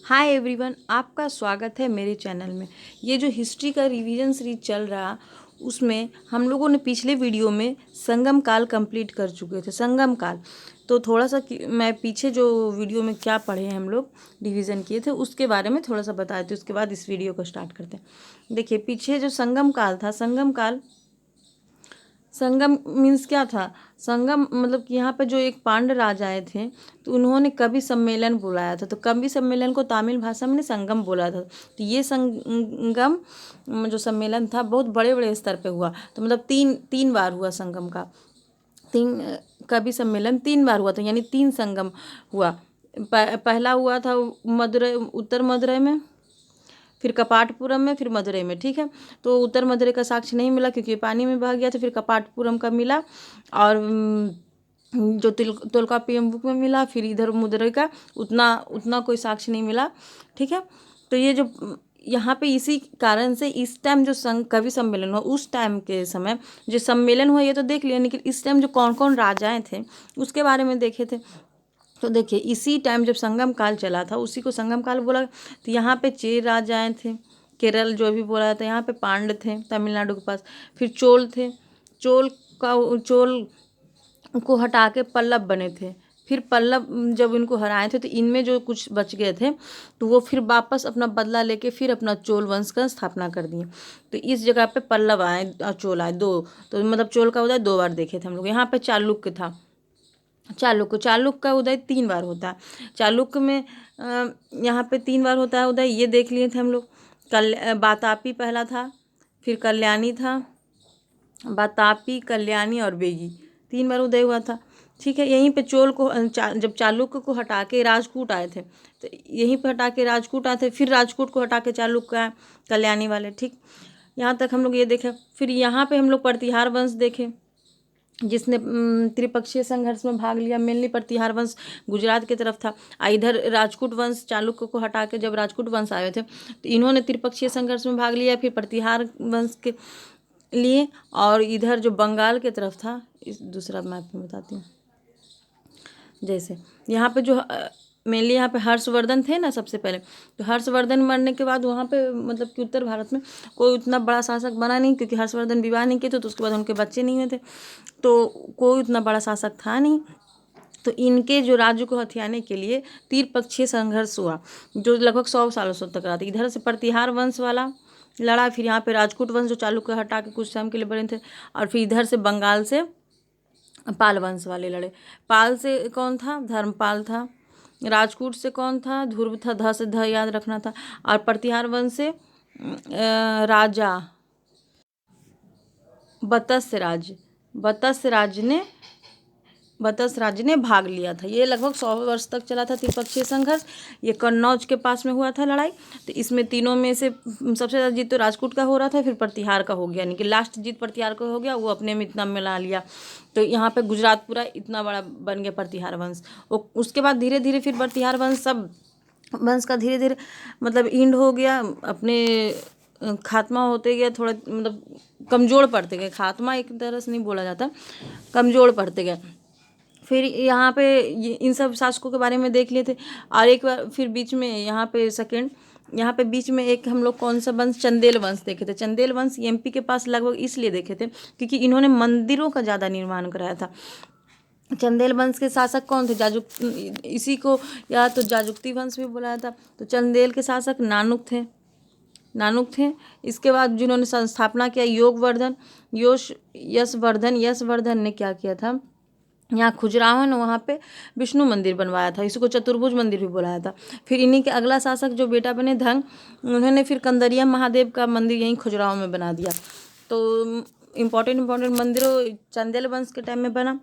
Hi everyone, आपका स्वागत है मेरे चैनल में। ये जो हिस्ट्री का रिवीजन सीरीज चल रहा उसमें हम लोगों ने पिछले वीडियो में संगम काल कंप्लीट कर चुके थे। संगम काल तो थोड़ा सा मैं पीछे जो वीडियो में क्या पढ़े हैं हम लोग रिवीजन किए थे उसके बारे में थोड़ा सा बताए थे। उसके बाद इस वीडियो को स्टार्ट करते हैं। देखिए, पीछे जो संगम काल था, संगम काल, संगम मीन्स क्या था? संगम मतलब कि यहाँ पे जो एक पांड्य राजाएं थे तो उन्होंने कवि सम्मेलन बुलाया था। तो कवि सम्मेलन को तमिल भाषा में संगम बोला था। तो ये संगम जो सम्मेलन था बहुत बड़े बड़े स्तर पे हुआ। तो मतलब तीन बार हुआ संगम का। तीन कवि सम्मेलन 3 बार हुआ था, यानी 3 संगम हुआ। पहला हुआ था मदुरई, उत्तर मदुरई में, फिर कपाटपुरम में, फिर मदुरई में। ठीक है, तो उत्तर मदुरई का साक्ष्य नहीं मिला क्योंकि पानी में बह गया था। फिर कपाटपुरम का मिला और जो तोलकाप्पियम बुक में मिला। फिर इधर मदुरई का उतना उतना कोई साक्ष्य नहीं मिला। ठीक है, तो ये जो यहाँ पे इसी कारण से इस टाइम जो कवि सम्मेलन हुआ उस टाइम के समय जो सम्मेलन हुआ ये तो देख लिया, लेकिन इस टाइम जो कौन कौन राजाएं थे उसके बारे में देखे थे। तो देखिए, इसी टाइम जब संगम काल चला था उसी को संगम काल बोला। तो यहाँ पे चेर राजाएं थे, केरल जो भी बोला जाता है। यहाँ पे पांड्य थे तमिलनाडु के पास। फिर चोल थे, चोल को हटा के पल्लव बने थे। फिर पल्लव जब इनको हराए थे तो इनमें जो कुछ बच गए थे तो वो फिर वापस अपना बदला लेके फिर अपना चोल वंश का स्थापना कर दिए। तो इस जगह पे पल्लव आए और चोल आए दो। तो मतलब चोल का उदय 2 बार देखे थे हम लोग। यहाँ पे चालुक्य था, चालुक्य का उदय 3 बार होता है। चालुक्य में यहाँ पे 3 बार होता है उदय, ये देख लिए थे हम लोग। बातापी पहला था, फिर कल्याणी था, बातापी, कल्याणी और बेगी, 3 बार उदय हुआ था। ठीक है, यहीं पे चोल को जब चालुक्य को हटा के राजकूट आए थे तो यहीं पे हटा के राजकूट आए थे। फिर राजकूट को हटा के चालुक्य आए, कल्याणी वाले। ठीक, यहाँ तक हम लोग ये देखे। फिर यहाँ पे हम लोग प्रतिहार वंश देखे जिसने त्रिपक्षीय संघर्ष में भाग लिया। मेनली प्रतिहार वंश गुजरात की तरफ था। इधर राजपूत वंश चालुक्य को हटा के जब राजपूत वंश आए थे तो इन्होंने त्रिपक्षीय संघर्ष में भाग लिया। फिर प्रतिहार वंश के लिए, और इधर जो बंगाल की तरफ था, इस दूसरा मैप में बताती हूँ। जैसे यहाँ पे जो मेनली यहाँ पे हर्षवर्धन थे ना सबसे पहले। तो हर्षवर्धन मरने के बाद वहाँ पे मतलब कि उत्तर भारत में कोई उतना बड़ा शासक बना नहीं, क्योंकि हर्षवर्धन विवाह नहीं किए थे तो उसके बाद उनके बच्चे नहीं हुए थे, तो कोई उतना बड़ा शासक था नहीं। तो इनके जो राज्य को हथियाने के लिए त्रिपक्षीय संघर्ष हुआ जो लगभग 100 सालों से तक रहा था। इधर से प्रतिहार वंश वाला लड़ा, फिर यहाँ पे राजपूत वंश जो चालुक्य हटा के कुछ टाइम के लिए बने थे, और फिर इधर से बंगाल से पाल वंश वाले लड़े। पाल से कौन था? धर्मपाल था। राजकूट से कौन था? ध्रुव था। ध से ध याद रखना था। और प्रतिहार वंश से राजा बतस राज्य ने भाग लिया था। ये लगभग 100 वर्ष तक चला था त्रिपक्षीय संघर्ष। ये कन्नौज के पास में हुआ था लड़ाई। तो इसमें तीनों में से सबसे ज़्यादा जीत तो राजकूट का हो रहा था, फिर प्रतिहार का हो गया, यानी कि लास्ट जीत प्रतिहार का हो गया। वो अपने में इतना मिला लिया तो यहाँ पे गुजरात पूरा इतना बड़ा बन गया प्रतिहार वंश। उसके बाद धीरे धीरे फिर प्रतिहार वंश सब वंश का धीरे धीरे मतलब इंड हो गया, अपने खात्मा होते गया, थोड़ा मतलब कमज़ोर पड़ते गए। खात्मा एक तरह से नहीं बोला जाता, कमज़ोर पड़ते गए। फिर यहाँ पे इन सब शासकों के बारे में देख लिए थे। और एक बार फिर बीच में यहाँ पे बीच में एक हम लोग कौन सा वंश, चंदेल वंश देखे थे। चंदेल वंश एमपी के पास लगभग इसलिए देखे थे क्योंकि इन्होंने मंदिरों का ज़्यादा निर्माण कराया था। चंदेल वंश के शासक कौन थे? इसी को या तो जाजुक्ती वंश भी बुलाया था। तो चंदेल के शासक नानुक थे। इसके बाद जिन्होंने संस्थापना किया यशवर्धन ने क्या किया था? यहाँ खुजराहो ने वहाँ पे विष्णु मंदिर बनवाया था। इसी को चतुर्भुज मंदिर भी बुलाया था। फिर इन्हीं के अगला शासक जो बेटा बने धंग, उन्होंने फिर कंदरिया महादेव का मंदिर यहीं खुजराहो में बना दिया। तो इम्पोर्टेंट मंदिरों चंदेल वंश के टाइम में बना।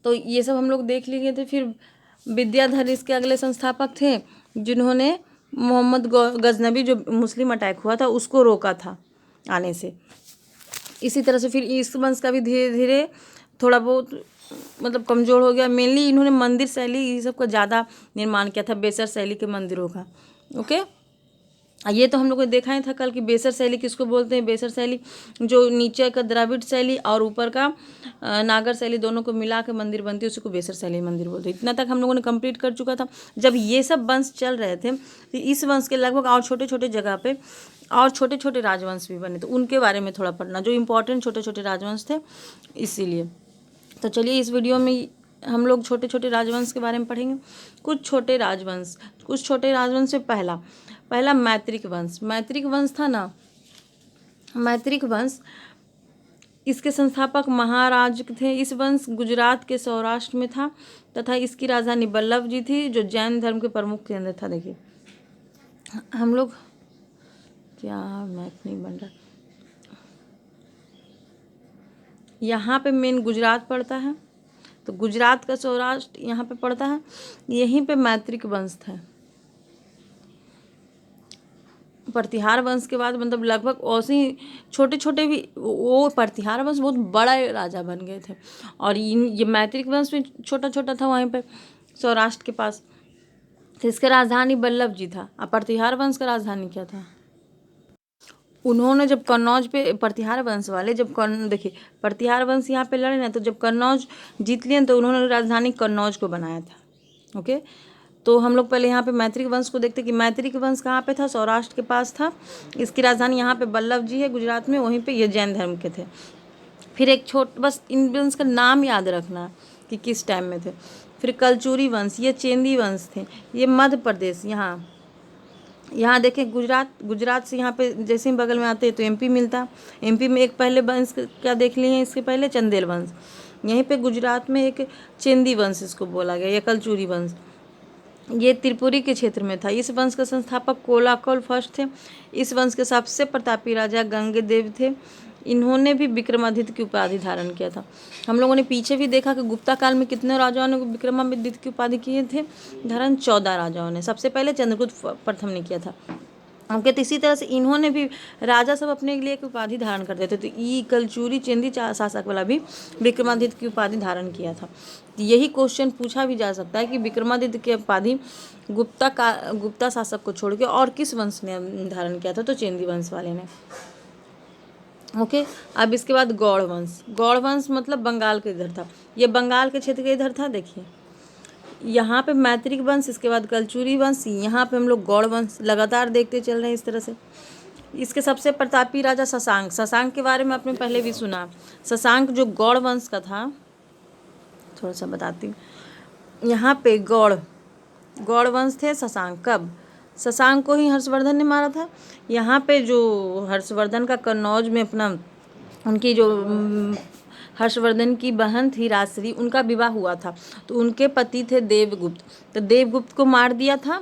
तो ये सब हम लोग देख लिए थे। फिर विद्याधर इसके अगले संस्थापक थे जिन्होंने मोहम्मद गजनबी जो मुस्लिम अटैक हुआ था उसको रोका था आने से। इसी तरह से फिर इस वंश का भी धीरे धीरे थोड़ा बहुत मतलब कमज़ोर हो गया। मेनली इन्होंने मंदिर शैली ये सब का ज़्यादा निर्माण किया था, बेसर शैली के मंदिरों का। ओके, ये तो हम लोगों ने देखा ही था कल कि बेसर शैली किसको बोलते हैं। बेसर शैली जो नीचे का द्रविड़ शैली और ऊपर का नागर शैली दोनों को मिला के मंदिर बनती है, उसी को बेसर शैली मंदिर बोलते हैं। इतना तक हम लोगों ने कंप्लीट कर चुका था। जब ये सब वंश चल रहे थे तो इस वंश के लगभग और छोटे छोटे जगह पे और छोटे छोटे राजवंश भी बने, तो उनके बारे में थोड़ा पढ़ना, जो इम्पोर्टेंट छोटे छोटे राजवंश थे इसीलिए। तो चलिए इस वीडियो में हम लोग छोटे छोटे राजवंश के बारे में पढ़ेंगे। कुछ छोटे राजवंश में पहला मैत्रिक वंश। मैत्रिक वंश था ना, मैत्रिक वंश, इसके संस्थापक महाराज थे। इस वंश गुजरात के सौराष्ट्र में था तथा इसकी राजधानी बल्लभ जी थी, जो जैन धर्म के प्रमुख केंद्र था। देखिए हम लोग क्या मैप नहीं बन रहा, यहाँ पे मेन गुजरात पड़ता है, तो गुजरात का सौराष्ट्र यहाँ पे पड़ता है, यहीं पे मैत्रिक वंश था। प्रतिहार वंश के बाद मतलब लगभग ऐसे ही छोटे छोटे भी, वो प्रतिहार वंश बहुत बड़ा राजा बन गए थे, और ये मैत्रिक वंश भी छोटा छोटा था वहीं पे सौराष्ट्र के पास। तो इसका राजधानी बल्लभ जी था। और प्रतिहार वंश का राजधानी क्या था? उन्होंने जब कन्नौज पे, प्रतिहार वंश वाले जब देखिए प्रतिहार वंश यहाँ पे लड़े ना, तो जब कन्नौज जीत लिए तो उन्होंने राजधानी कन्नौज को बनाया था। ओके, तो हम लोग पहले यहाँ पे मैत्रिक वंश को देखते कि मैत्रिक वंश कहाँ पे था, सौराष्ट्र के पास था। इसकी राजधानी यहाँ पे बल्लभ जी है गुजरात में, वहीं पे ये जैन धर्म के थे। फिर एक बस इन वंश का नाम याद रखना कि किस टाइम में थे। फिर कलचुरी वंश, ये चेंदी वंश थे, ये मध्य प्रदेश, यहाँ देखें गुजरात से यहाँ पे जैसे ही बगल में आते हैं तो एमपी मिलता। एमपी में एक पहले वंश क्या देख लिए हैं इसके पहले, चंदेल वंश। यहीं पे गुजरात में एक चेंदी वंश इसको बोला गया, या कलचुरी वंश, ये त्रिपुरी के क्षेत्र में था। इस वंश के संस्थापक कोलाकौल फर्स्ट थे। इस वंश के सबसे प्रतापी राजा गंगदेव थे। इन्होंने भी विक्रमादित्य की उपाधि धारण किया था। हम लोगों ने पीछे भी देखा कि गुप्ता काल में कितने राजाओं ने विक्रमादित्य की उपाधि किए थे धारण, 14 राजाओं ने। सबसे पहले चंद्रगुप्त प्रथम ने किया था। हम कहते इसी तरह से इन्होंने भी, राजा सब अपने लिए एक उपाधि धारण करते थे, तो ई कलचुरी चेंदी शासक वाला भी विक्रमादित्य की उपाधि धारण किया था। यही क्वेश्चन पूछा भी जा सकता है कि विक्रमादित्य की उपाधि गुप्ता शासक को छोड़ के और किस वंश ने धारण किया था, तो चेंदी वंश वाले ने। ओके, अब इसके बाद गौड़ वंश। गौड़ वंश मतलब बंगाल के इधर था, ये बंगाल के क्षेत्र के इधर था। देखिए यहाँ पे मैत्रिक वंश, इसके बाद कलचुरी वंश, यहाँ पे हम लोग गौड़ वंश लगातार देखते चल रहे हैं इस तरह से। इसके सबसे प्रतापी राजा शशांक के बारे में आपने पहले भी सुना। शशांक जो गौड़ वंश का था, थोड़ा सा बताती हूँ। यहाँ पे गौड़ वंश थे शशांक। कब? शशांक को ही हर्षवर्धन ने मारा था। यहाँ पे जो हर्षवर्धन का कन्नौज में अपना, उनकी जो हर्षवर्धन की बहन थी राजश्री, उनका विवाह हुआ था, तो उनके पति थे देवगुप्त, तो देवगुप्त को मार दिया था।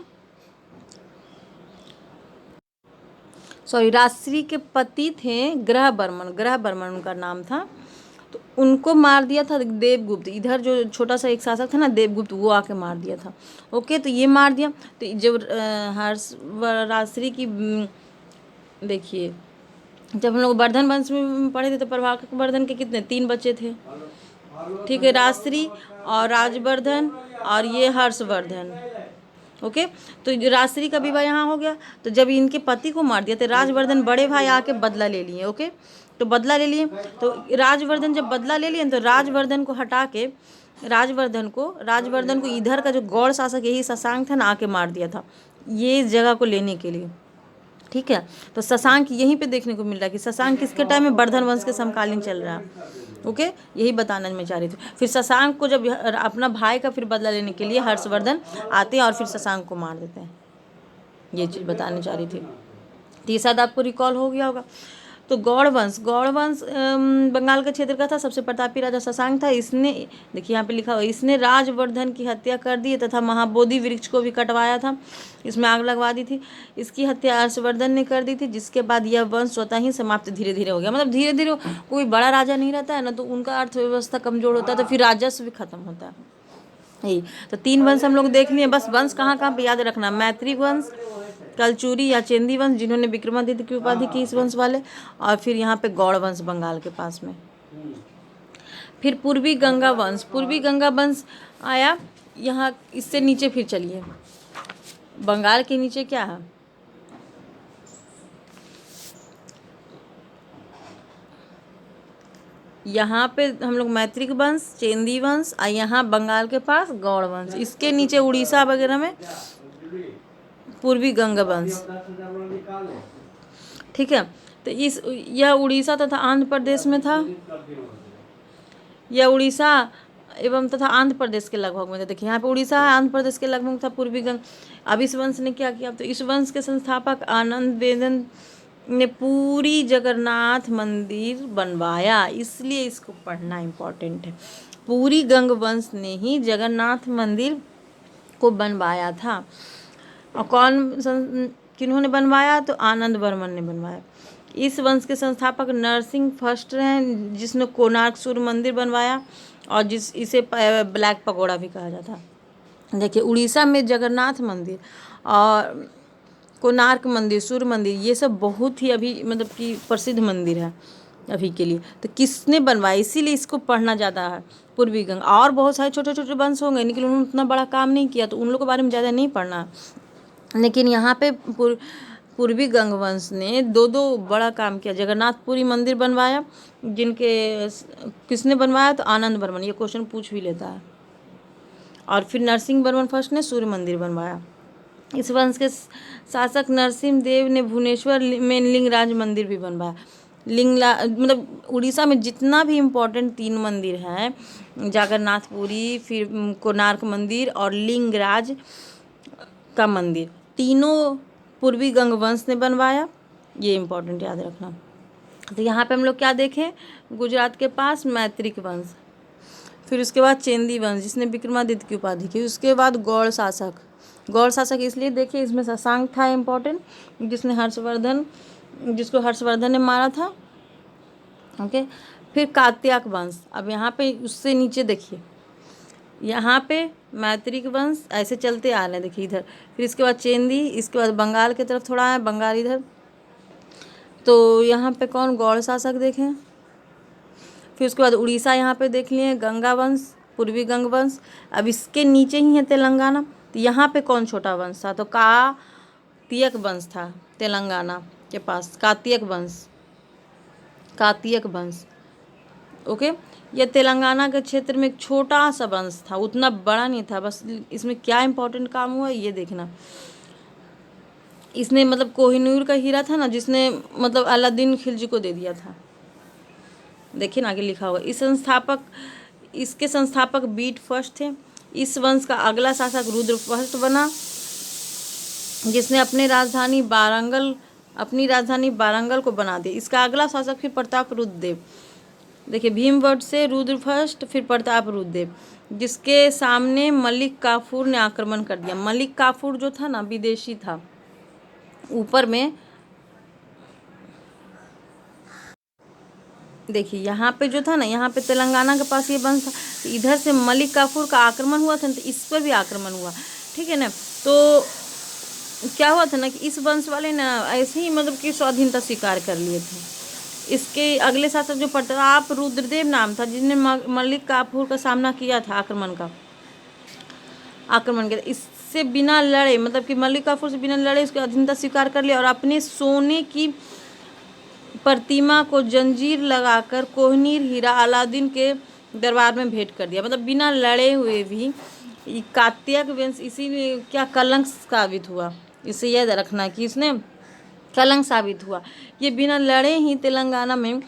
राजश्री के पति थे ग्रहबर्मन उनका नाम था, तो उनको मार दिया था देवगुप्त। इधर जो छोटा सा एक शासक था ना देवगुप्त, वो आके मार दिया था। ओके, तो ये मार दिया। तो जब राजश्री की, देखिए जब हम लोग वर्धन वंश में पढ़े थे तो प्रभाकर वर्धन के कितने 3 बच्चे थे, ठीक है, राजश्री और राजवर्धन और ये हर्षवर्धन। ओके, तो राजश्री का विवाह यहाँ हो गया। तो जब इनके पति को मार दिया तो राजवर्धन बड़े भाई आके बदला ले लिए। ओके, तो बदला ले लिए, तो राजवर्धन जब बदला ले लिए तो राजवर्धन को हटा के राजवर्धन को इधर का जो गौड़ शासक यही शशांक था ना, आके मार दिया था ये जगह को लेने के लिए। ठीक है, तो शशांक यहीं पे देखने को मिल रहा है कि शशांक किसके टाइम में, वर्धन वंश के समकालीन चल रहा है। ओके, यही बताना मैं चाह रही थी। फिर शशांक को जब अपना भाई का फिर बदला लेने के लिए हर्षवर्धन आते हैं और फिर शशांक को मार देते हैं, ये चीज़ बताने चाह रही थी। तो ये शायद आपको रिकॉल हो गया होगा। तो गौड़ वंश बंगाल के क्षेत्र का था। सबसे प्रतापी राजा शशांक था। इसने, देखिए यहाँ पे लिखा हुआ, इसने राजवर्धन की हत्या कर दी तथा महाबोधि वृक्ष को भी कटवाया था, इसमें आग लगवा दी थी। इसकी हत्या हर्षवर्धन ने कर दी थी, जिसके बाद यह वंश स्वतः ही समाप्त धीरे धीरे हो गया। मतलब धीरे धीरे कोई बड़ा राजा नहीं रहता है ना, तो उनका अर्थव्यवस्था कमजोर होता है, तो फिर राजस्व भी खत्म होता है। यही तो 3 वंश हम लोग देख लिए। बस वंश कहाँ कहाँ पे याद रखना, मैत्रिक वंश, कलचुरी या चेंदी वंश जिन्होंने विक्रमादित्य की उपाधि की इस वंश वाले, और फिर यहाँ पे गौड़ वंश बंगाल के पास में। फिर पूर्वी गंगा वंश आया यहाँ, इससे नीचे फिर चलिए, बंगाल के नीचे क्या है, यहाँ पे हम लोग मैत्रिक वंश, चेंदी वंश, और यहाँ बंगाल के पास गौड़ वंश, इसके नीचे उड़ीसा वगैरह में पूर्वी गंगा वंश। ठीक है, तो यह उड़ीसा तथा आंध्र प्रदेश में था। यह उड़ीसा एवं तथा आंध्र प्रदेश के लगभग में था। देखिए यहाँ पे उड़ीसा आंध्र प्रदेश के लगभग था पूर्वी गंग। अब इस वंश ने क्या किया, तो इस वंश के संस्थापक आनंद वेदन ने पूरी जगन्नाथ मंदिर बनवाया, इसलिए इसको पढ़ना इम्पोर्टेंट है। पूरी गंग वंश ने ही जगन्नाथ मंदिर को बनवाया था। और किन्होंने बनवाया, तो आनंद वर्मन ने बनवाया। इस वंश के संस्थापक नरसिंह फर्स्ट हैं, जिसने कोणार्क सूर्य मंदिर बनवाया, और इसे ब्लैक पगोड़ा भी कहा जाता है। देखिए उड़ीसा में जगन्नाथ मंदिर और कोणार्क मंदिर, सूर्य मंदिर, ये सब बहुत ही अभी मतलब कि प्रसिद्ध मंदिर है अभी के लिए। तो किसने बनवाया, इसीलिए इसको पढ़ना ज़्यादा है। पूर्वी गंगा, और बहुत सारे छोटे छोटे वंश होंगे, लेकिन उन्होंने उतना बड़ा काम नहीं किया, तो उन लोगों के बारे में ज़्यादा नहीं पढ़ना। लेकिन यहाँ पे पूर्वी गंग वंश ने दो बड़ा काम किया। जगन्नाथपुरी मंदिर बनवाया, किसने बनवाया, तो आनंद वर्मन, ये क्वेश्चन पूछ भी लेता है। और फिर नरसिंह वर्मन फर्स्ट ने सूर्य मंदिर बनवाया। इस वंश के शासक नरसिंह देव ने भुवनेश्वर में लिंगराज मंदिर भी बनवाया। मतलब उड़ीसा में जितना भी इम्पोर्टेंट 3 मंदिर हैं, जगन्नाथपुरी, फिर कोणार्क मंदिर और लिंगराज का मंदिर, तीनों पूर्वी गंग वंश ने बनवाया। ये इम्पोर्टेंट याद रखना। तो यहाँ पे हम लोग क्या देखें, गुजरात के पास मैत्रिक वंश, फिर उसके बाद चेंदी वंश जिसने विक्रमादित्य की उपाधि की, उसके बाद गौड़ शासक। गौड़ शासक इसलिए देखिए, इसमें शशांक था इम्पोर्टेंट, जिसको हर्षवर्धन ने मारा था। ओके, फिर कात्याक वंश। अब यहाँ पे उससे नीचे देखिए, यहाँ पे मैत्रिक वंश ऐसे चलते आ रहे हैं, देखिए इधर, फिर इसके बाद चेंदी, इसके बाद बंगाल की तरफ थोड़ा है, बंगाल इधर। तो यहाँ पे कौन, गौड़ शासक देखें। फिर उसके बाद उड़ीसा यहाँ पे देख लिए, गंगा वंश, पूर्वी गंग वंश। अब इसके नीचे ही है तेलंगाना, तो यहाँ पे कौन छोटा वंश था, तो कातियक वंश था तेलंगाना के पास, कातियक वंश। ओके, यह तेलंगाना के क्षेत्र में एक छोटा सा वंश था, उतना बड़ा नहीं था। बस इसमें क्या इंपॉर्टेंट काम हुआ ये देखना। इसने मतलब कोहिनूर का हीरा था ना, जिसने मतलब अलादीन खिलजी को दे दिया था। देखिए ना आगे लिखा होगा। इसके संस्थापक बीट फर्स्ट थे। इस वंश का अगला शासक रुद्र फर्स्ट बना, जिसने अपनी राजधानी वारंगल को बना दी। इसका अगला शासक फिर प्रताप रुद्रदेव। देखिए भीमवट से रुद्र फर्स्ट, फिर प्रताप रुद्रदेव, जिसके सामने मलिक काफूर ने आक्रमण कर दिया। मलिक काफूर जो था ना, विदेशी था। ऊपर में देखिए यहाँ पे जो था ना, यहाँ पे तेलंगाना के पास ये वंश था, तो इधर से मलिक काफूर का आक्रमण हुआ था, तो इस पर भी आक्रमण हुआ। ठीक है ना, तो क्या हुआ था ना कि इस वंश वाले ना ऐसे ही मतलब कि स्वाधीनता स्वीकार कर लिए थे। इसके अगले शासक जो प्रताप रुद्रदेव नाम था, जिसने मलिक काफूर का सामना किया था, आक्रमण किया। इससे बिना लड़े, मतलब कि मलिक काफूर से बिना लड़े उसकी अधीनता स्वीकार कर लिया, और अपने सोने की प्रतिमा को जंजीर लगाकर कोहिनूर हीरा अलादीन के दरबार में भेंट कर दिया। मतलब बिना लड़े हुए भी कात्याक वंश इसीलिए क्या कलंक साबित हुआ। इसे याद रखना कि इसने कलंक साबित हुआ। ये बिना लड़े ही तेलंगाना में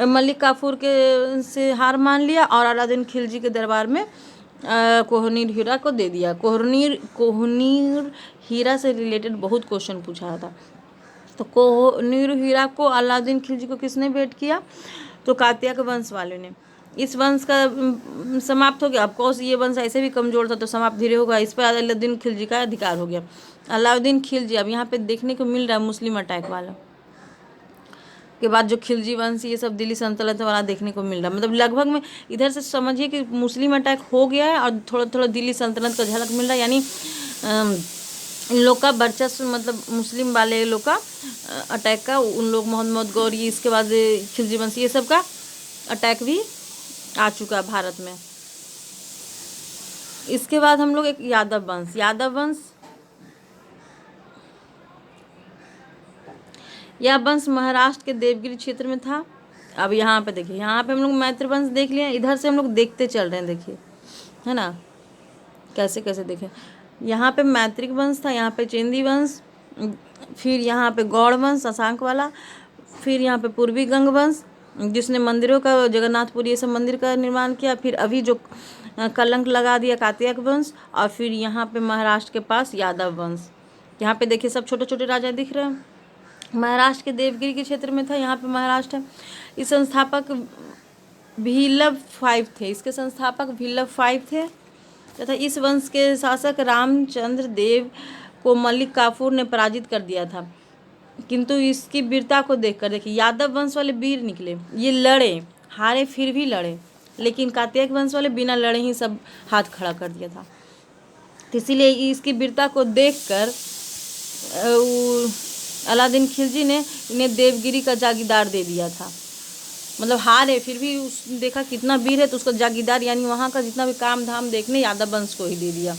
मलिक काफूर के से हार मान लिया, और अलादीन खिलजी के दरबार में कोहिनूर हीरा को दे दिया। कोहिनूर हीरा से रिलेटेड बहुत क्वेश्चन पूछा था। तो कोहिनूर हीरा को अलादीन खिलजी को किसने भेंट किया, तो कात्याक वंश वाले ने। इस वंश का समाप्त हो गया। ऑफकोर्स ये वंश ऐसे भी कमजोर था, तो समाप्त धीरे होगा। इस पर अलादीन खिलजी का अधिकार हो गया। अलाउद्दीन खिलजी, अब यहाँ पे देखने को मिल रहा है मुस्लिम अटैक वाला के बाद जो खिलजी वंश ये सब दिल्ली सल्तनत वाला देखने को मिल रहा है। मतलब लगभग में इधर से समझिए कि मुस्लिम अटैक हो गया है, और थोड़ा थोड़ा दिल्ली सल्तनत का झलक मिल रहा है। यानी इन लोग का वर्चस्व, मतलब मुस्लिम वाले लोग का अटैक का, उन लोग मोहम्मद गौरी, इसके बाद खिलजी वंश, ये सब का अटैक भी आ चुका है भारत में। इसके बाद हम लोग एक यादव वंश, यह वंश महाराष्ट्र के देवगिरी क्षेत्र में था। अब यहाँ पे देखिए, यहाँ पे हम लोग मैत्र वंश देख लिए, इधर से हम लोग देखते चल रहे हैं, देखिए है ना कैसे कैसे देखें। यहाँ पे मैत्रिक वंश था, यहाँ पे चेंदी वंश, फिर यहाँ पे गौड़ वंश शशांक वाला, फिर यहाँ पे पूर्वी गंग वंश जिसने मंदिरों का, जगन्नाथपुरी ये सब मंदिर का निर्माण किया, फिर अभी जो कलंक लगा दिया कात्यायन वंश, और फिर यहाँ पे महाराष्ट्र के पास यादव वंश। यहाँ पे देखिए सब छोटे छोटे राजा दिख रहे हैं। महाराष्ट्र के देवगिरी के क्षेत्र में था, यहाँ पे महाराष्ट्र है। इस संस्थापक भिल्लभ 5 थे, इसके संस्थापक भिल्लभ 5 थे तथा इस वंश के शासक रामचंद्र देव को मलिक काफूर ने पराजित कर दिया था। किंतु इसकी वीरता को देखकर, देखिए यादव वंश वाले वीर निकले, ये लड़े, हारे फिर भी लड़े, लेकिन कात्यायन वंश वाले बिना लड़े ही सब हाथ खड़ा कर दिया था। तो इसीलिए इसकी वीरता को देखकर अलादीन खिलजी ने इन्हें देवगिरी का जागीरदार दे दिया था। मतलब हारे फिर भी उस देखा कितना वीर है, तो उसका जागीरदार यानी वहाँ का जितना भी काम धाम देखने यादव वंश को ही दे दिया।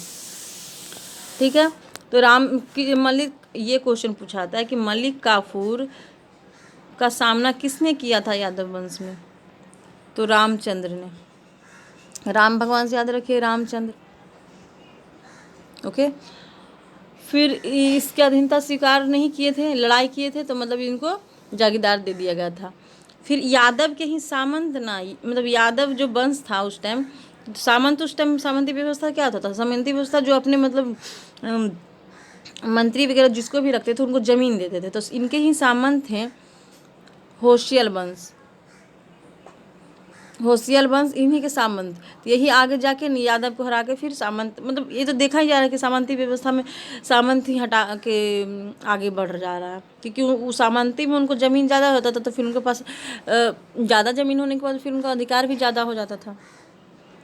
ठीक है, तो मलिक, ये क्वेश्चन पूछा था कि मलिक काफूर का सामना किसने किया था यादव वंश में, तो रामचंद्र ने। राम भगवान से याद रखिए, रामचंद्र। ओके, फिर इसके अधीनता स्वीकार नहीं किए थे, लड़ाई किए थे, तो मतलब इनको जागीरदार दे दिया गया था। फिर यादव के ही सामंत ना, मतलब यादव जो वंश था उस टाइम, सामंत, उस टाइम सामंती व्यवस्था क्या होता था, सामंती व्यवस्था जो अपने मतलब मंत्री वगैरह जिसको भी रखते थे उनको जमीन देते थे, तो इनके ही सामंत थे होशियल वंश, होशियल वंश इन्हीं के सामंत। तो यही आगे जाके यादव को हरा के फिर सामंत, मतलब ये तो देखा ही जा रहा है कि सामंती व्यवस्था में सामंत ही हटा के आगे बढ़ जा रहा है, क्योंकि उस सामंती में उनको ज़मीन ज़्यादा होता था, तो फिर उनके पास ज़्यादा ज़मीन होने के बाद फिर उनका अधिकार भी ज़्यादा हो जाता था,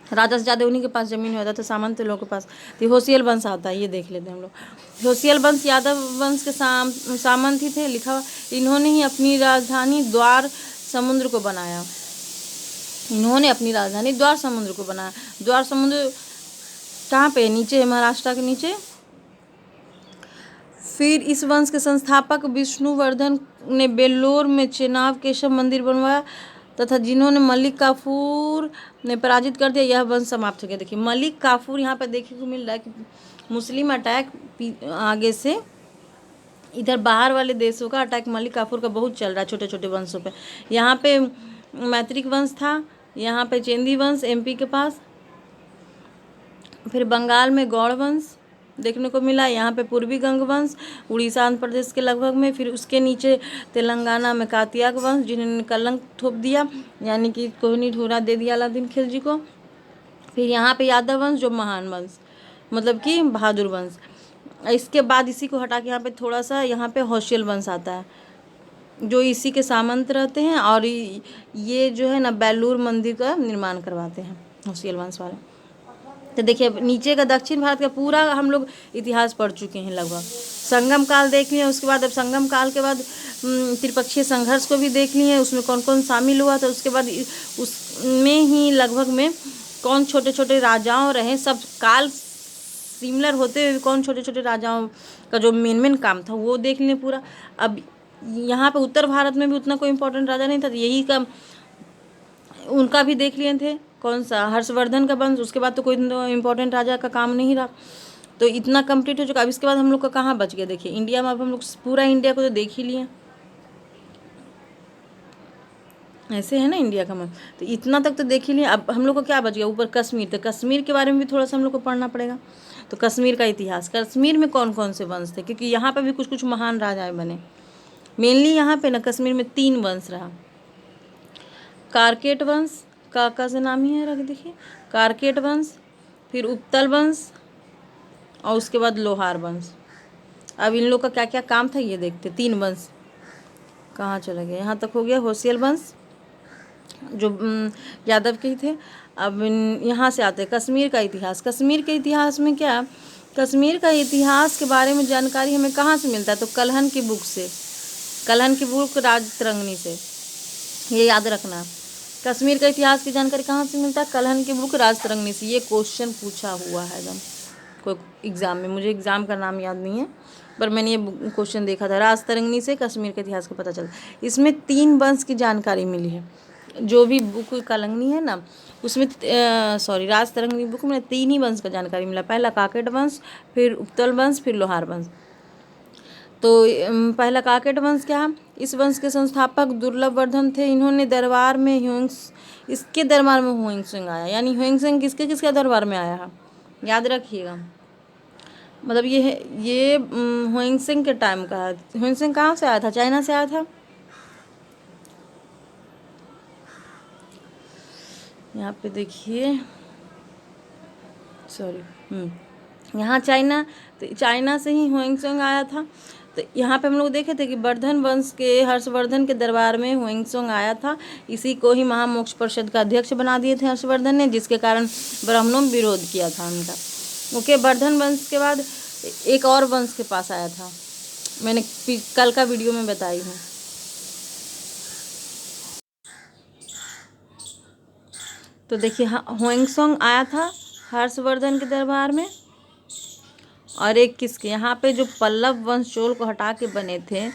राजा से ज़्यादा उन्हीं के पास ज़मीन होता था, सामंत लोगों के पास। तो होशियल वंश आता है, ये देख लेते हैं हम लोग। होशियल वंश यादव वंश के सामंत ही थे। लिखा हुआ, इन्होंने ही अपनी राजधानी द्वार समुद्र को बनाया, इन्होंने अपनी राजधानी द्वार समुद्र को बनाया। द्वार समुद्र कहाँ पे, नीचे, महाराष्ट्र के नीचे। फिर इस वंश के संस्थापक विष्णुवर्धन ने बेल्लोर में चेनाब केशव मंदिर बनवाया तथा जिन्होंने मलिक काफूर ने पराजित कर दिया, यह वंश समाप्त हो गया। देखिए मलिक काफूर यहाँ पर देखने को मिल रहा है कि मुस्लिम अटैक आगे से इधर बाहर वाले देशों का अटैक मलिक काफूर का बहुत चल रहा है, छोटे छोटे वंशों पे। यहाँ पे मैत्रिक वंश था, यहाँ पे चेंदी वंश एमपी के पास, फिर बंगाल में गौड़ वंश देखने को मिला, यहाँ पे पूर्वी गंग वंश उड़ीसा आंध्र प्रदेश के लगभग में, फिर उसके नीचे तेलंगाना में कात्यायन वंश जिन्होंने कलंक थोप दिया, यानी कि कोहनी ढोरा दे दिया अलादीन खिलजी को। फिर यहाँ पे यादव वंश जो महान वंश, मतलब कि बहादुर वंश। इसके बाद इसी को हटा के यहाँ पे थोड़ा सा यहाँ पे होशियल वंश आता है, जो इसी के सामंत रहते हैं, और ये जो है ना बेल्लूर मंदिर का निर्माण करवाते हैं होशियल वंश वाले। तो देखिए नीचे का दक्षिण भारत का पूरा हम लोग इतिहास पढ़ चुके हैं लगभग। संगम काल देख लिए, उसके बाद अब संगम काल के बाद त्रिपक्षीय संघर्ष को भी देख लिए, उसमें कौन कौन शामिल हुआ था, उसके बाद उसमें ही लगभग में कौन छोटे छोटे राजाओं रहे, सब काल सिमिलर होते हुए कौन छोटे छोटे राजाओं का जो मेन काम था वो देख लिए पूरा। अब यहाँ पे उत्तर भारत में भी उतना कोई इम्पोर्टेंट राजा नहीं था, तो यही का उनका भी देख लिए थे, कौन सा हर्षवर्धन का वंश। उसके बाद तो कोई इम्पोर्टेंट राजा का काम नहीं रहा, तो इतना कंप्लीट हो चुका। अब इसके बाद हम लोग का कहाँ बच गया, देखिए इंडिया में अब हम लोग पूरा इंडिया को तो देख ही लिए, ऐसे है ना इंडिया का मतलब, तो इतना तक तो देख ही लिए। अब हम लोग को क्या बच गया, ऊपर कश्मीर, तो कश्मीर के बारे में भी थोड़ा सा हम लोग को पढ़ना पड़ेगा। तो कश्मीर का इतिहास, कश्मीर में कौन कौन से वंश थे, क्योंकि यहाँ पर भी कुछ कुछ महान राजाएँ बने। मेनली यहाँ पे ना कश्मीर में 3 वंश रहा, कारकेट वंश, काका से नाम ही है रख देखिए, कारकेट वंश, फिर उपतल वंश, और उसके बाद लोहार वंश। अब इन लोग का क्या क्या काम था ये देखते। 3 वंश कहाँ चले गए, यहाँ तक हो गया होशियल वंश जो यादव के ही थे। अब यहाँ से आते हैं कश्मीर का इतिहास। कश्मीर के इतिहास में क्या, कश्मीर का इतिहास के बारे में जानकारी हमें कहाँ से मिलता है, तो कलहन की बुक से, कलहन की बुक राजतरंगिणी से, ये याद रखना। कश्मीर का इतिहास की जानकारी कहाँ से मिलता है, कलहन की बुक राजतरंगिणी से। ये क्वेश्चन पूछा हुआ है एकदम, कोई एग्ज़ाम में, मुझे एग्ज़ाम का नाम याद नहीं है, पर मैंने ये क्वेश्चन देखा था। राजतरंगिणी से कश्मीर के इतिहास का पता चलता है। इसमें 3 वंश की जानकारी मिली है। जो भी बुक कालंगनी है ना, उसमें राजतरंगिणी बुक में 3 ही वंश का जानकारी मिला। पहला काकेट वंश, फिर उत्तल वंश, फिर लोहार वंश। तो पहला काकेट वंश क्या है? इस वंश के संस्थापक दुर्लभ वर्धन थे। इन्होंने दरबार में इसके दरबार में ह्वेंसुंग आया। यानी ह्वेंसुंग किसके किसके दरबार में आया है, याद रखिएगा। मतलब ये ह्वेंसुंग के टाइम का है। ह्वेंसुंग कहाँ से आया था? चाइना से आया था। यहाँ पे देखिए, यहाँ चाइना, तो चाइना से ही ह्वेंसुंग आया था। तो यहाँ पे हम लोग देखे थे कि वर्धन वंश के हर्षवर्धन के दरबार में ह्वेंसुंग आया था। इसी को ही महामोक्ष परिषद का अध्यक्ष बना दिए थे हर्षवर्धन ने, जिसके कारण ब्राह्मणों ने विरोध किया था उनका। ओके, वर्धन वंश के बाद एक और वंश के पास आया था, मैंने कल का वीडियो में बताई हूँ। तो देखिए, ह्वेंसुंग आया था हर्षवर्धन के दरबार में। और एक किसके, यहाँ पे जो पल्लव वंश चोल को हटा के बने थे,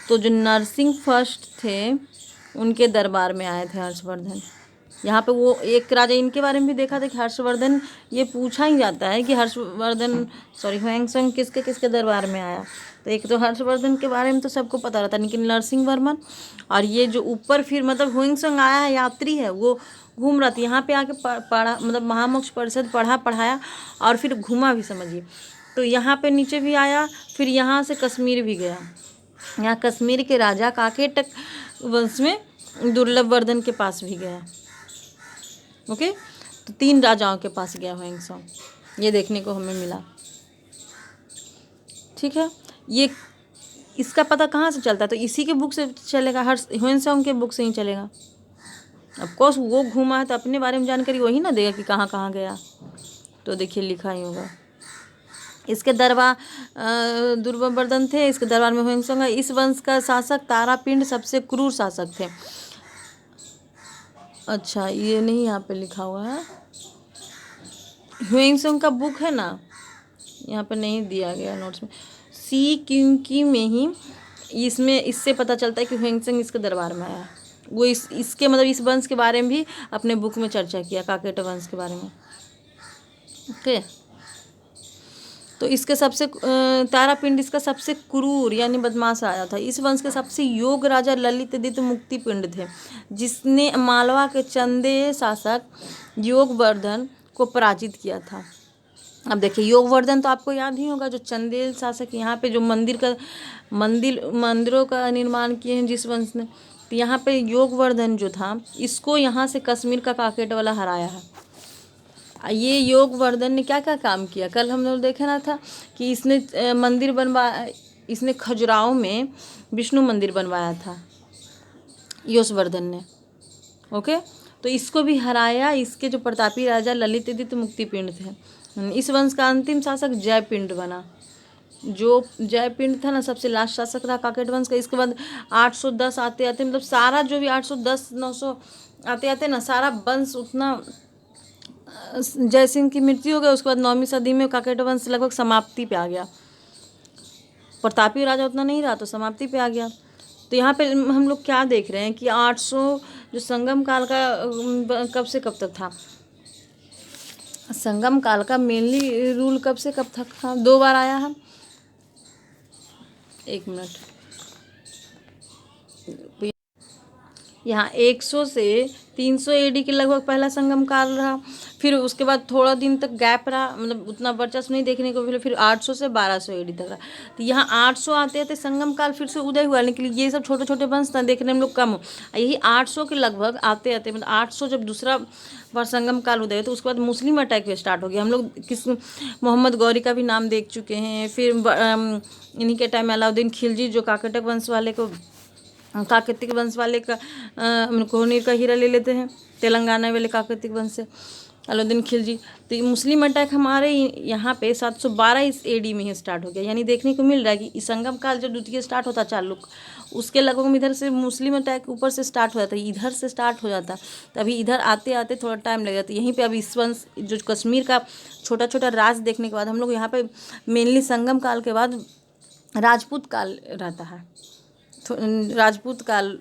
तो जो नरसिंह फर्स्ट थे उनके दरबार में आए थे हर्षवर्धन। यहाँ पे वो एक राजा, इनके बारे में भी देखा था कि हर्षवर्धन, ये पूछा ही जाता है कि ह्वेंसुंग किसके किसके दरबार में आया। तो एक तो हर्षवर्धन के बारे में तो सबको पता रहता, लेकिन नरसिंह वर्मन, और ये जो ऊपर फिर मतलब ह्वेंसुंग आया है, यात्री है, वो घूम रहा था यहाँ पे आके पढ़ा, मतलब महामोक्ष परिषद पढ़ाया और फिर घूमा भी, समझिए। तो यहाँ पे नीचे भी आया, फिर यहाँ से कश्मीर भी गया। यहाँ कश्मीर के राजा काकेटक वंश में दुर्लभ वर्धन के पास भी गया। ओके, तो 3 राजाओं के पास गया ह्वेंसुंग, ये देखने को हमें मिला। ठीक है, ये इसका पता कहाँ से चलता है? तो इसी के बुक से चलेगा, ह्वेंसुंग के बुक से ही चलेगा। ऑफ कोर्स वो घूमा है तो अपने बारे में जानकारी वही ना देगा कि कहाँ कहाँ गया। तो देखिए, लिखा ही होगा। इसके दरबार दुर्लभ वर्धन थे, इसके दरबार में ह्वेंसुंग है। इस वंश का शासक तारापिंड सबसे क्रूर शासक थे। अच्छा, ये नहीं यहाँ पे लिखा हुआ है। ह्वेंसुंग का बुक है ना, यहाँ पे नहीं दिया गया नोट्स में, क्योंकि में ही इससे पता चलता है कि ह्वेंसुंग इसके दरबार में आया। वो इसके मतलब इस वंश के बारे में भी अपने बुक में चर्चा किया, काकेट वंश के बारे में। ओके, तो इसके सबसे तारापिंड इसका सबसे क्रूर यानी बदमाश आया था। इस वंश के सबसे योग्य राजा ललितादित्य मुक्तिपिंड थे, जिसने मालवा के चंदेल शासक योगवर्धन को पराजित किया था। अब देखिए, योगवर्धन तो आपको याद ही होगा, जो चंदेल शासक, यहाँ पे जो मंदिरों का निर्माण किए हैं जिस वंश ने। तो यहाँ पे योगवर्धन जो था, इसको यहाँ से कश्मीर का काकेट वाला हराया है। ये योगवर्धन ने क्या क्या काम किया, कल हम लोग देखे ना था कि इसने खजुराहो में विष्णु मंदिर बनवाया था यशवर्धन ने। ओके, तो इसको भी हराया। इसके जो प्रतापी राजा ललितादित्य मुक्तिपिंड थे। इस वंश का अंतिम शासक जयपिंड बना। जो जयपिंड था ना, सबसे लास्ट शासक रहा काकेट वंश का। इसके बाद 810 आते आते, मतलब सारा जो भी 810 900 आते आते ना, सारा वंश उतना, जयसिंह की मृत्यु हो गई, उसके बाद 9वीं सदी में काकेट वंश लगभग समाप्ति पे आ गया। प्रतापी राजा उतना नहीं रहा तो समाप्ति पे आ गया। तो यहाँ पे हम लोग क्या देख रहे हैं कि 800 जो संगम काल का कब से कब तक था, संगम काल का मेनली रूल कब से कब तक था, 2 बार आया है। एक मिनट, यहाँ 100 से 300 AD के लगभग पहला संगम काल रहा। फिर उसके बाद थोड़ा दिन तक गैप रहा, मतलब उतना वर्चस्व नहीं देखने को मिला। फिर 800 से 1200 AD तक रहा। तो यहाँ 800 आते आते संगम काल फिर से उदय हुआ, लेकिन ये सब छोटे छोटे वंश था, देखने में लोग कम हो। यही 800 के लगभग आते आते, मतलब 800 जब दूसरा बार संगम काल उदय तो उसके बाद मुस्लिम अटैक स्टार्ट हो गया। हम लोग मोहम्मद गौरी का भी नाम देख चुके हैं। फिर इन्हीं के टाइम में अलाउद्दीन खिलजी, जो काकेटक वंश वाले को, काकतीय वंश वाले का कोहनीर का हीरा ले लेते हैं, तेलंगाना वाले काकतीय वंश से। अलाउद्दीन खिलजी। तो ये मुस्लिम अटैक हमारे यहाँ पे 712 AD में ही स्टार्ट हो गया। यानी देखने को मिल रहा है कि संगम काल जब द्वितीय स्टार्ट होता चालुक्य, उसके लगभग में इधर से मुस्लिम अटैक ऊपर से स्टार्ट हो जाता है, इधर से स्टार्ट हो जाता, तभी इधर आते आते थोड़ा टाइम लग जाता है। यहीं पे अब इस वंश जो कश्मीर का छोटा छोटा राज देखने के बाद हम लोग यहाँ पे मेनली संगम काल के बाद राजपूत काल रहता है। तो राजपूत काल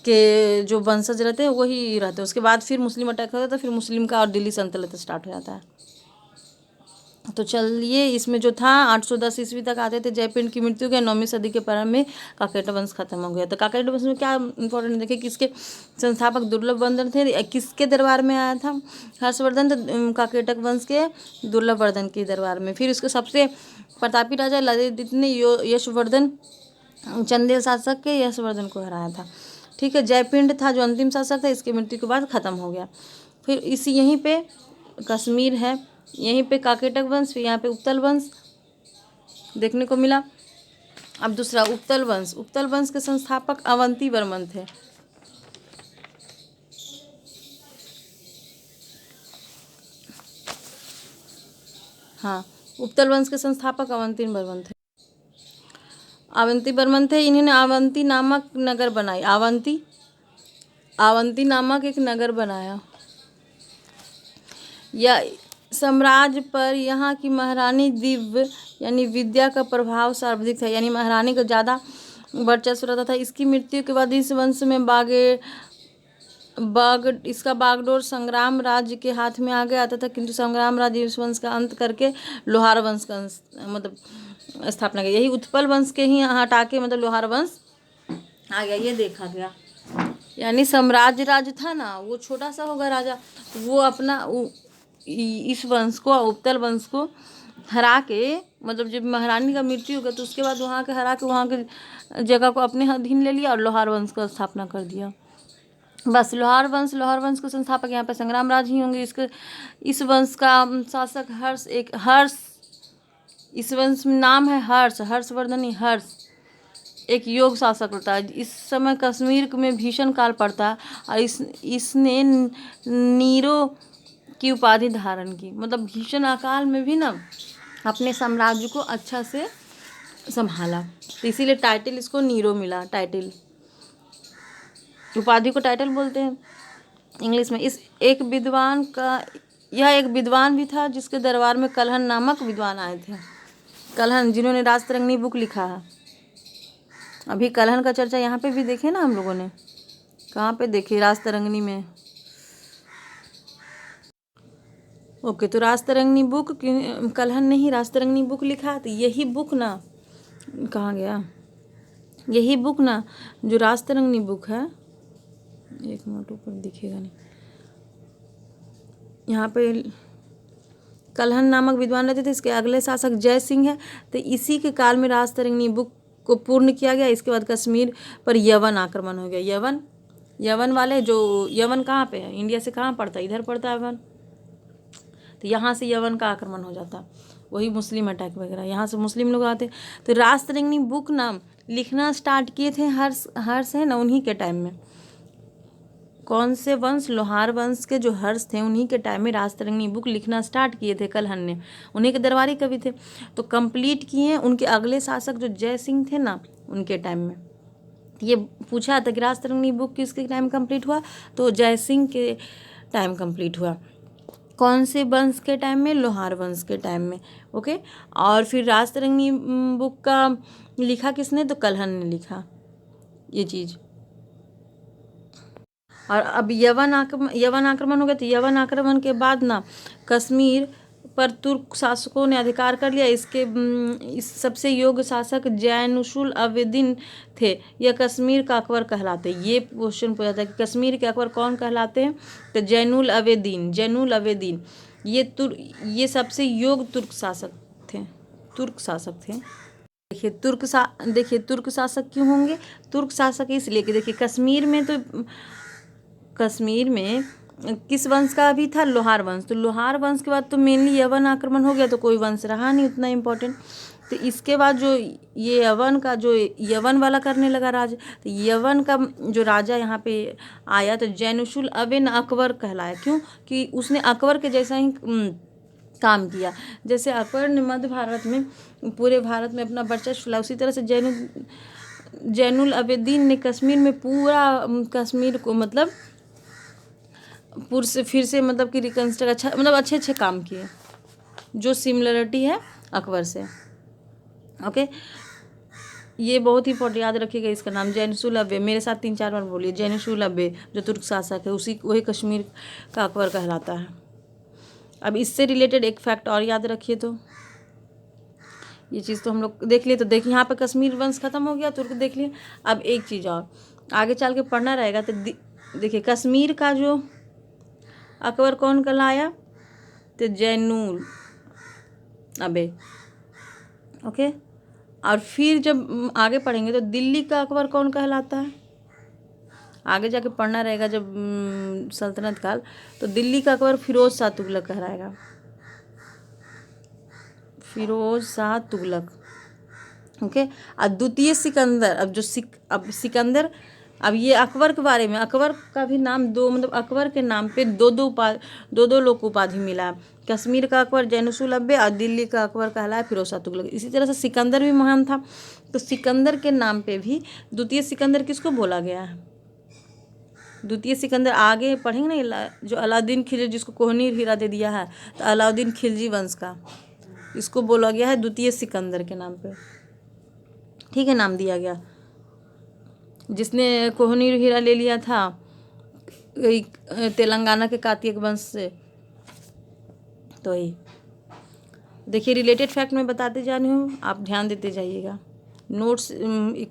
के जो वंशज रहते हैं वही रहते हैं। उसके बाद फिर मुस्लिम अटैक होता है, तो फिर मुस्लिम का और दिल्ली सल्तनत स्टार्ट हो जाता है। तो चलिए, इसमें जो था 810 ईस्वी तक आते थे, जयपिंड की मृत्यु के 9वीं सदी के प्रारंभ में काकेट वंश खत्म हो गया। तो काकेट वंश में क्या इंपॉर्टेंट देखे, किसके संस्थापक दुर्लभ वर्धन थे, किसके दरबार में आया था हर्षवर्धन, तो काकेटक वंश के दुर्लभ वर्धन के दरबार में। फिर उसके सबसे प्रतापी राजा ललित ने यशवर्धन चंदेल शासक के यशवर्धन को हराया था। ठीक है, जयपिंड था जो अंतिम शासक था, इसकी मृत्यु के बाद खत्म हो गया। फिर इसी यहीं पे कश्मीर है, यहीं पे काकेटक वंश, फिर यहाँ पे उत्तल वंश देखने को मिला। अब दूसरा उत्तल वंश, उत्तल वंश के संस्थापक अवंती वर्मन थे। हाँ, उत्तल वंश के संस्थापक अवंती वर्मन थे। अवंती वर्मन थे, इन्होंने अवंती नामक नगर बनाई। अवंती नामक एक नगर बनाया। या साम्राज्य पर यहाँ की महारानी दिव्य यानी विद्या का प्रभाव सर्वाधिक था, यानी महारानी का ज़्यादा वर्चस्व रहता था। इसकी मृत्यु के बाद इस वंश में इसका बागडोर संग्राम राज्य के हाथ में आ गया था, किंतु संग्राम राज्य इस वंश का अंत करके लोहार वंश का मतलब स्थापना की। यही उत्पल वंश के ही हटा के मतलब लोहार वंश आ गया, ये देखा गया। यानी साम्राज्य राज्य था ना, वो छोटा सा होगा राजा, वो अपना इस वंश को, उत्तल वंश को हरा के, मतलब जब महारानी का मृत्यु हो गया तो उसके बाद वहाँ के हरा के वहाँ के जगह को अपने अधीन ले लिया और लोहार वंश का स्थापना कर दिया। बस लोहार वंश के संस्थापक यहाँ पे संग्राम राज ही होंगे। इस वंश का शासक हर्ष, इस वंश में नाम है हर्षवर्धन हर्ष, एक योग शासक होता है। इस समय कश्मीर में भीषण काल पड़ता है और इसने नीरो की उपाधि धारण की। मतलब भीषण अकाल में भी ना अपने साम्राज्य को अच्छा से संभाला, तो इसीलिए टाइटल इसको नीरो मिला। टाइटल, उपाधि को टाइटल बोलते हैं इंग्लिश में। यह एक विद्वान भी था जिसके दरबार में कलहन नामक विद्वान आए थे। कलहन जिन्होंने राजतरंगिणी बुक लिखा है। अभी कलहन का चर्चा यहाँ पे भी देखे ना हम लोगों ने, कहाँ पे देखे, राजतरंगिणी में। ओके, तो राजतरंगिणी बुक, कलहन ने ही राजतरंगिणी बुक लिखा। तो यही बुक ना, कहाँ गया, यही बुक ना जो राजतरंगिणी बुक है, एक मिनट ऊपर दिखेगा नहीं, यहाँ पे कलहन नामक विद्वान रहते थे। इसके अगले शासक जय सिंह है। तो इसी के काल में राजतरंगिणी बुक को पूर्ण किया गया। इसके बाद कश्मीर पर यवन आक्रमण हो गया। यवन वाले, जो यवन कहाँ पे है, इंडिया से कहाँ पड़ता है, इधर पड़ता है यवन, तो यहाँ से यवन का आक्रमण हो जाता, वही मुस्लिम अटैक वगैरह, यहाँ से मुस्लिम लोग आते। तो राजतरंगिणी बुक ना लिखना स्टार्ट किए थे हर्ष है ना, उन्हीं के टाइम में। कौन से वंश, लोहार वंश के जो हर्ष थे, उन्हीं के टाइम में राजतरंगिणी बुक लिखना स्टार्ट किए थे कलहन ने, उन्हीं के दरबारी कवि थे। तो कंप्लीट किए उनके अगले शासक जो जय सिंह थे ना, उनके टाइम में। ये पूछा था कि राजतरंगिणी बुक किसके टाइम कंप्लीट हुआ, तो जय सिंह के टाइम कंप्लीट हुआ। कौन से वंश के टाइम में, लोहार वंश के टाइम में। ओके, और फिर राजतरंगिणी बुक का लिखा किसने, तो कलहन ने लिखा ये चीज़। और अब यवन आक्रमण हो गया। तो यवन आक्रमण के बाद ना कश्मीर पर तुर्क शासकों ने अधिकार कर लिया। इस सबसे योग्य शासक जैनुल आवेदीन थे। यह कश्मीर का अकबर कहलाते। ये क्वेश्चन पूछा था कि कश्मीर के अकबर कौन कहलाते हैं, तो जैनुल आवेदीन। ये सबसे योग्य तुर्क शासक थे। देखिए तुर्क शासक क्यों होंगे, तुर्क शासक इसलिए कि देखिए कश्मीर में किस वंश का भी था, लोहार वंश। तो लोहार वंश के बाद तो मेनली यवन आक्रमण हो गया, तो कोई वंश रहा नहीं उतना इम्पोर्टेंट। तो इसके बाद जो ये यवन का जो यवन वाला करने लगा राज, तो यवन का जो राजा यहाँ पे आया तो जैनुल अबिन अकबर कहलाया। क्यों? कि उसने अकबर के जैसा ही काम किया। जैसे अकबर ने मध्य भारत में पूरे भारत में अपना वर्चस्व फैलाया, उसी तरह से जैनुल अबिदीन ने कश्मीर में पूरा कश्मीर को मतलब फिर से मतलब कि रिकन्स्ट्रक्ट अच्छा मतलब अच्छे अच्छे काम किए, जो सिमिलरिटी है अकबर से। ओके, ये बहुत ही इंपॉर्टेंट, याद रखिएगा इसका नाम जैनुल अबिन। मेरे साथ 3-4 बार बोलिए, जैनुल अबिन जो तुर्क शासक है, वही कश्मीर का अकबर कहलाता है। अब इससे रिलेटेड एक फैक्ट और याद रखिए। तो ये चीज़ तो हम लोग देख लिए। तो देखिए यहाँ पे कश्मीर वंश खत्म हो गया, तुर्क देख लिए। अब एक चीज़ और आगे चल के पढ़ना रहेगा। तो देखिए कश्मीर का जो अकबर कौन कहलाया? तो जैनुल अबिन। ओके, और फिर जब आगे पढ़ेंगे तो दिल्ली का अकबर कौन कहलाता है? आगे जाके पढ़ना रहेगा जब सल्तनत काल। तो दिल्ली का अकबर फिरोज शाह तुगलक कहलाएगा, फिरोज शाह तुगलक। ओके, और द्वितीय सिकंदर, अब सिकंदर, अब ये अकबर के बारे में, अकबर का भी नाम मतलब अकबर के नाम पे दो दो लोग को उपाधि मिला। कश्मीर का अकबर जैनुल अबिन और दिल्ली का अकबर कहलाया फिरोज शाह तुगलक। इसी तरह से सिकंदर भी महान था, तो सिकंदर के नाम पे भी द्वितीय सिकंदर किसको बोला गया है? द्वितीय सिकंदर आगे पढ़ेंगे ना, जो अलाउद्दीन खिलजी, जिसको कोहिनूर हीरा दे दिया है, तो अलाउद्दीन खिलजी वंश का इसको बोला गया है द्वितीय सिकंदर के नाम पे। ठीक है, नाम दिया गया। जिसने कोहिनूर हीरा ले लिया था तेलंगाना के कातिक वंश से। तो ही देखिए रिलेटेड फैक्ट मैं बताते जा रही हूँ, आप ध्यान देते जाइएगा। नोट्स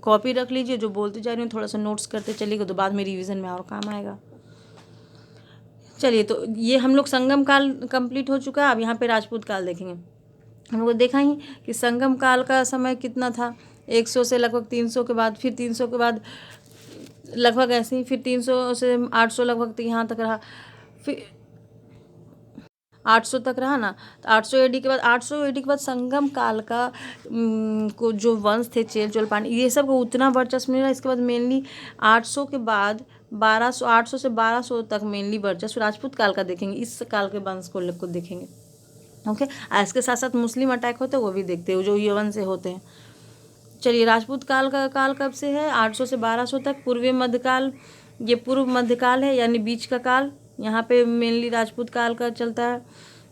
कॉपी रख लीजिए, जो बोलते जा रही हूँ थोड़ा सा नोट्स करते चलिएगा, तो बाद में रिवीजन में और काम आएगा। चलिए, तो ये हम लोग संगम काल कंप्लीट हो चुका है। अब यहाँ पे राजपूत काल देखेंगे। हम लोग देखा ही कि संगम काल का समय कितना था, 100 से लगभग 300 के बाद, फिर 300 के बाद लगभग ऐसे ही, फिर 300 से 800 लगभग तक यहाँ तक रहा, फिर 800 तक रहा ना। तो 800 AD के बाद, 800 AD के बाद संगम काल का को जो वंश थे चेल चोल पांड्य, ये सब को उतना वर्चस्व मिला। इसके बाद मेनली 800 के बाद 1200, 800 से 1200 तक मेनली वर्चस्व राजपूत काल का देखेंगे। इस काल के वंश को देखेंगे। ओके, इसके साथ साथ मुस्लिम अटैक होते हैं वो भी देखते हैं, जो यवन से होते हैं। चलिए, राजपूत काल का काल कब से है? 800 से 1200 तक। पूर्वी मध्यकाल, ये पूर्व मध्यकाल है, यानी बीच का काल। यहाँ पे मेनली राजपूत काल का चलता है।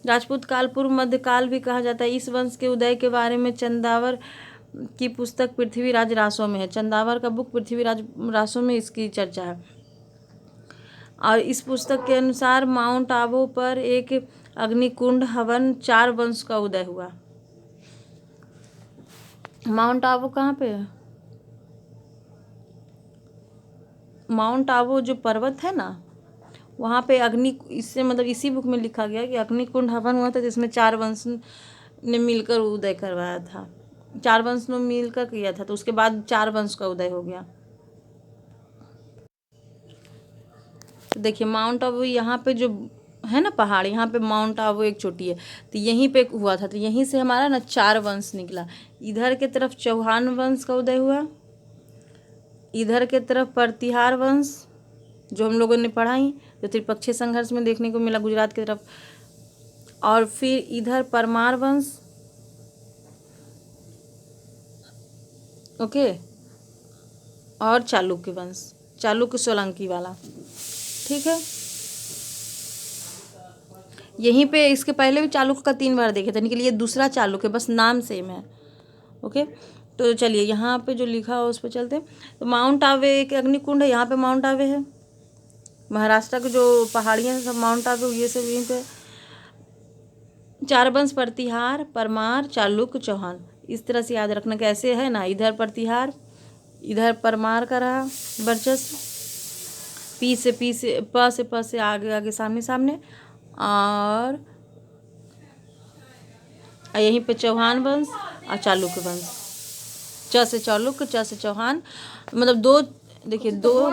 राजपूत काल पूर्व मध्यकाल भी कहा जाता है। इस वंश के उदय के बारे में चंदावर की पुस्तक पृथ्वीराज रासों में है। चंदावर का बुक पृथ्वीराज रासों में इसकी चर्चा है। और इस पुस्तक के अनुसार माउंट आबू पर एक अग्निकुंड हवन 4 वंश का उदय हुआ। माउंट आबू कहाँ पे है? माउंट आबू जो पर्वत है ना, वहाँ पे इससे मतलब इसी बुक में लिखा गया कि अग्निकुंड हवन हुआ था, जिसमें 4 वंश ने मिलकर उदय करवाया था। 4 वंश ने मिलकर किया था, तो उसके बाद 4 वंश का उदय हो गया। तो देखिए माउंट आबू यहाँ पे जो है ना पहाड़, यहाँ पे माउंट आबू एक चोटी है, तो यहीं पे हुआ था। तो यहीं से हमारा ना 4 वंश निकला। इधर के तरफ चौहान वंश का उदय हुआ, इधर के तरफ प्रतिहार वंश जो हम लोगों ने पढ़ा ही, जो त्रिपक्षीय संघर्ष में देखने को मिला गुजरात की तरफ, और फिर इधर परमार वंश। ओके, और चालुक्य वंश, चालुक्य सोलंकी वाला। ठीक है, यहीं पे इसके पहले भी चालुक्य का 3 बार देखे थे, यानी कि ये दूसरा चालुक्य, बस नाम सेम है। ओके, तो चलिए यहाँ पे जो लिखा है उस पर चलते हैं। तो माउंट आबू एक अग्निकुंड है, यहाँ पे माउंट आबू है। महाराष्ट्र के जो पहाड़ियाँ हैं सब माउंट आबू, ये सब यहीं पे। 4 वंश प्रतिहार, परमार, चालुक्य, चौहान। इस तरह से याद रखना कैसे है ना, इधर प्रतिहार, इधर परमार का रहा वर्चस्व, प से आगे आगे सामने सामने, और यहीं पे चौहान वंश और चालुक्य वंश। च से चालुक्य, च से चौहान, मतलब 2 देखिए 2